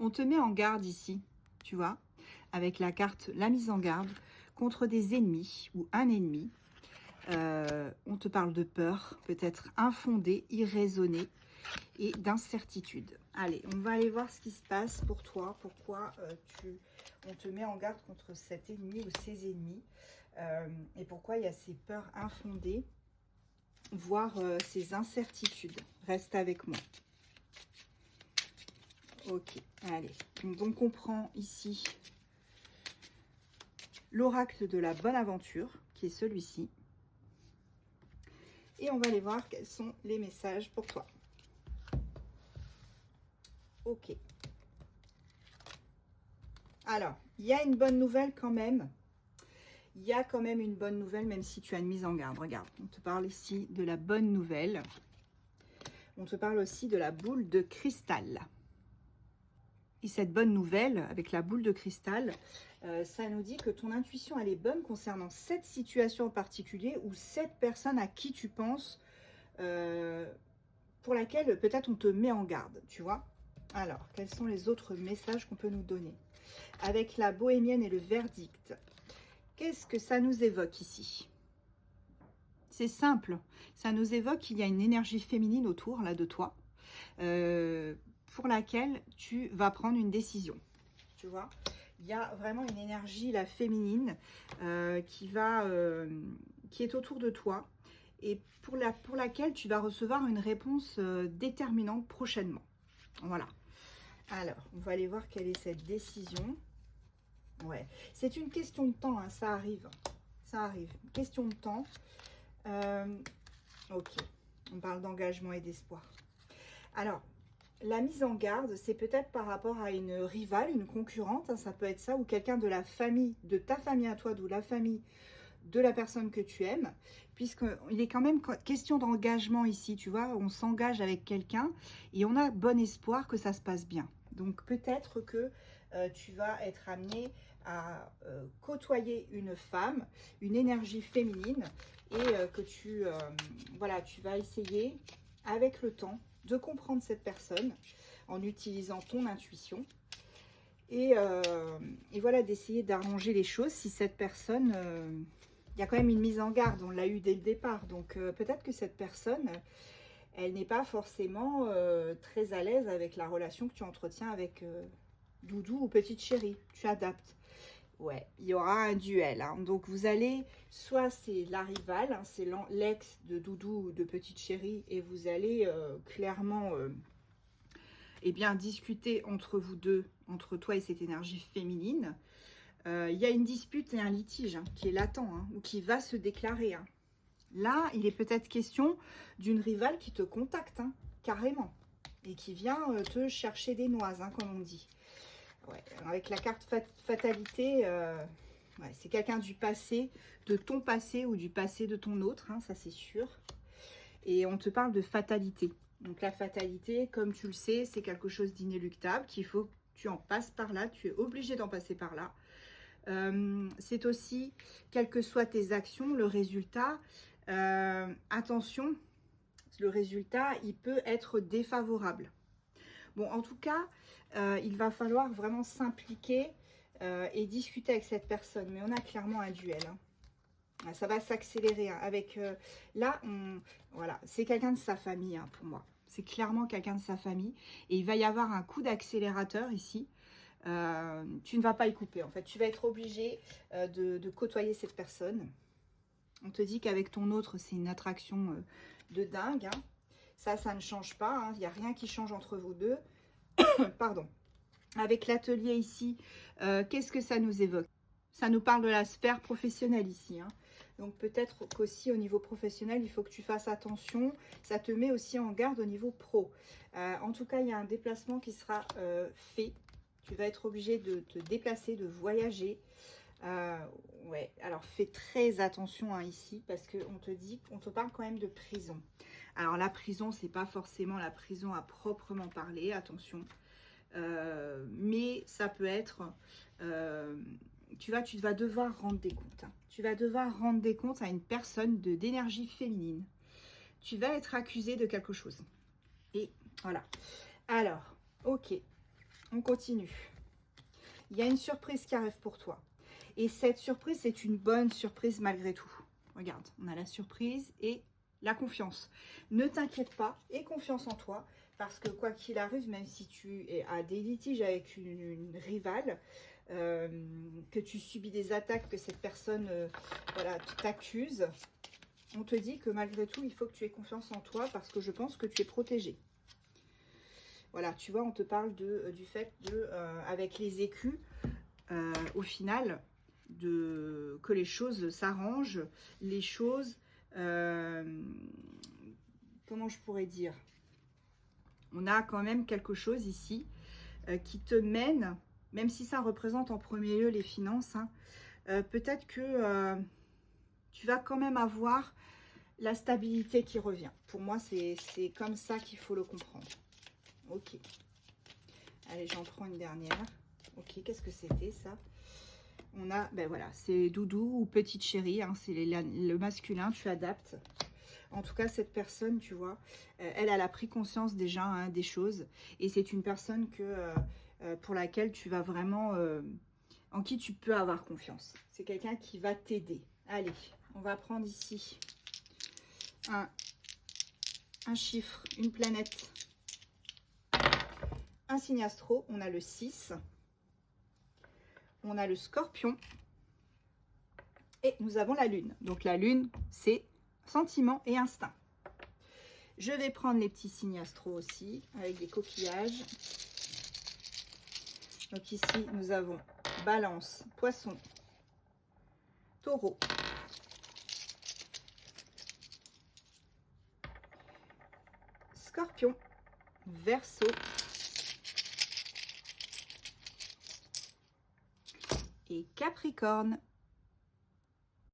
On te met en garde ici, tu vois, avec la carte la mise en garde contre des ennemis ou un ennemi. On te parle de peur, peut-être infondée, irraisonnée et d'incertitude. Allez, on va aller voir ce qui se passe pour toi. Pourquoi on te met en garde contre cet ennemi ou ces ennemis et pourquoi il y a ces peurs infondées, voire ces incertitudes. Reste avec moi. Ok, allez. Donc on prend ici l'oracle de la bonne aventure, qui est celui-ci. Et on va aller voir quels sont les messages pour toi. Ok. Alors, il y a une bonne nouvelle quand même. Il y a quand même une bonne nouvelle, même si tu as une mise en garde. Regarde, on te parle ici de la bonne nouvelle. On te parle aussi de la boule de cristal. Et cette bonne nouvelle, avec la boule de cristal, ça nous dit que ton intuition, elle est bonne concernant cette situation en particulier ou cette personne à qui tu penses, pour laquelle peut-être on te met en garde, tu vois. Alors, quels sont les autres messages qu'on peut nous donner? Avec la bohémienne et le verdict, qu'est-ce que ça nous évoque ici? C'est simple, ça nous évoque qu'il y a une énergie féminine autour là de toi, pour laquelle tu vas prendre une décision, tu vois. Il y a vraiment une énergie là féminine qui est autour de toi et pour laquelle tu vas recevoir une réponse déterminante prochainement. Voilà. Alors, on va aller voir quelle est cette décision. Ouais, c'est une question de temps, hein, ça arrive. Ça arrive. Question de temps. Ok, on parle d'engagement et d'espoir. Alors, la mise en garde, c'est peut-être par rapport à une rivale, une concurrente, hein, ça peut être ça, ou quelqu'un de la famille, de ta famille à toi, d'où la famille de la personne que tu aimes, puisqu'il est quand même question d'engagement ici, tu vois, on s'engage avec quelqu'un et on a bon espoir que ça se passe bien. Donc peut-être que tu vas être amené à côtoyer une femme, une énergie féminine, et que voilà, tu vas essayer avec le temps de comprendre cette personne en utilisant ton intuition. Et voilà, d'essayer d'arranger les choses si cette personne... il y a quand même une mise en garde, on l'a eu dès le départ. Donc peut-être que cette personne, elle n'est pas forcément très à l'aise avec la relation que tu entretiens avec Doudou ou Petite Chérie. Tu adaptes. Ouais, il y aura un duel. Hein. Donc vous allez, soit c'est la rivale, hein, c'est l'ex de Doudou ou de Petite Chérie, et vous allez clairement... eh bien, discuter entre vous deux, entre toi et cette énergie féminine. Il y a une dispute et un litige hein, qui est latent, hein, ou qui va se déclarer. Hein. Là, il est peut-être question d'une rivale qui te contacte, hein, carrément, et qui vient te chercher des noises, hein, comme on dit. Ouais, avec la carte fatalité, ouais, c'est quelqu'un du passé, de ton passé ou du passé de ton autre, hein, ça c'est sûr. Et on te parle de fatalité. Donc la fatalité, comme tu le sais, c'est quelque chose d'inéluctable, qu'il faut que tu en passes par là, tu es obligé d'en passer par là. C'est aussi, quelles que soient tes actions, le résultat, attention, le résultat, il peut être défavorable. Bon, en tout cas, il va falloir vraiment s'impliquer et discuter avec cette personne. Mais on a clairement un duel. Hein. Ça va s'accélérer. Hein. Avec là, voilà, c'est quelqu'un de sa famille hein, pour moi. C'est clairement quelqu'un de sa famille. Et il va y avoir un coup d'accélérateur ici. Tu ne vas pas y couper. En fait, tu vas être obligé de côtoyer cette personne. On te dit qu'avec ton autre, c'est une attraction de dingue. Hein. Ça ne change pas. Hein. Il n'y a rien qui change entre vous deux. Pardon. Avec l'atelier ici, qu'est-ce que ça nous évoque? Ça nous parle de la sphère professionnelle ici. Hein. Donc peut-être qu'aussi au niveau professionnel, il faut que tu fasses attention. Ça te met aussi en garde au niveau pro. En tout cas, il y a un déplacement qui sera fait. Tu vas être obligé de te déplacer, de voyager. Ouais, alors fais très attention hein, ici parce qu'on te dit, on te parle quand même de prison. Alors la prison, c'est pas forcément la prison à proprement parler, attention. Mais ça peut être, tu vas devoir rendre des comptes. Hein. Tu vas devoir rendre des comptes à une personne d'énergie féminine. Tu vas être accusé de quelque chose. Et voilà. Alors, ok. On continue. Il y a une surprise qui arrive pour toi. Et cette surprise, c'est une bonne surprise malgré tout. Regarde, on a la surprise et la confiance. Ne t'inquiète pas, aie confiance en toi. Parce que quoi qu'il arrive, même si tu as des litiges avec une rivale, que tu subis des attaques, que cette personne voilà, t'accuse, on te dit que malgré tout, il faut que tu aies confiance en toi parce que je pense que tu es protégé. Voilà, tu vois, on te parle du fait de, avec les écus, au final, que les choses s'arrangent, les choses, comment je pourrais dire, on a quand même quelque chose ici qui te mène, même si ça représente en premier lieu les finances, hein, peut-être que tu vas quand même avoir la stabilité qui revient. Pour moi, c'est comme ça qu'il faut le comprendre. Ok. Allez, j'en prends une dernière. Ok, qu'est-ce que c'était ça? On a, ben voilà, c'est doudou ou petite chérie, hein, c'est le masculin, tu adaptes. En tout cas, cette personne, tu vois, elle a pris conscience déjà hein, des choses. Et c'est une personne pour laquelle tu vas vraiment, en qui tu peux avoir confiance. C'est quelqu'un qui va t'aider. Allez, on va prendre ici un chiffre, une planète, un signe astro. On a le 6. On a le Scorpion. Et nous avons la Lune. Donc la Lune, c'est sentiment et instinct. Je vais prendre les petits signes astro aussi, avec des coquillages. Donc ici, nous avons Balance, Poisson, Taureau, Scorpion, Verseau et Capricorne.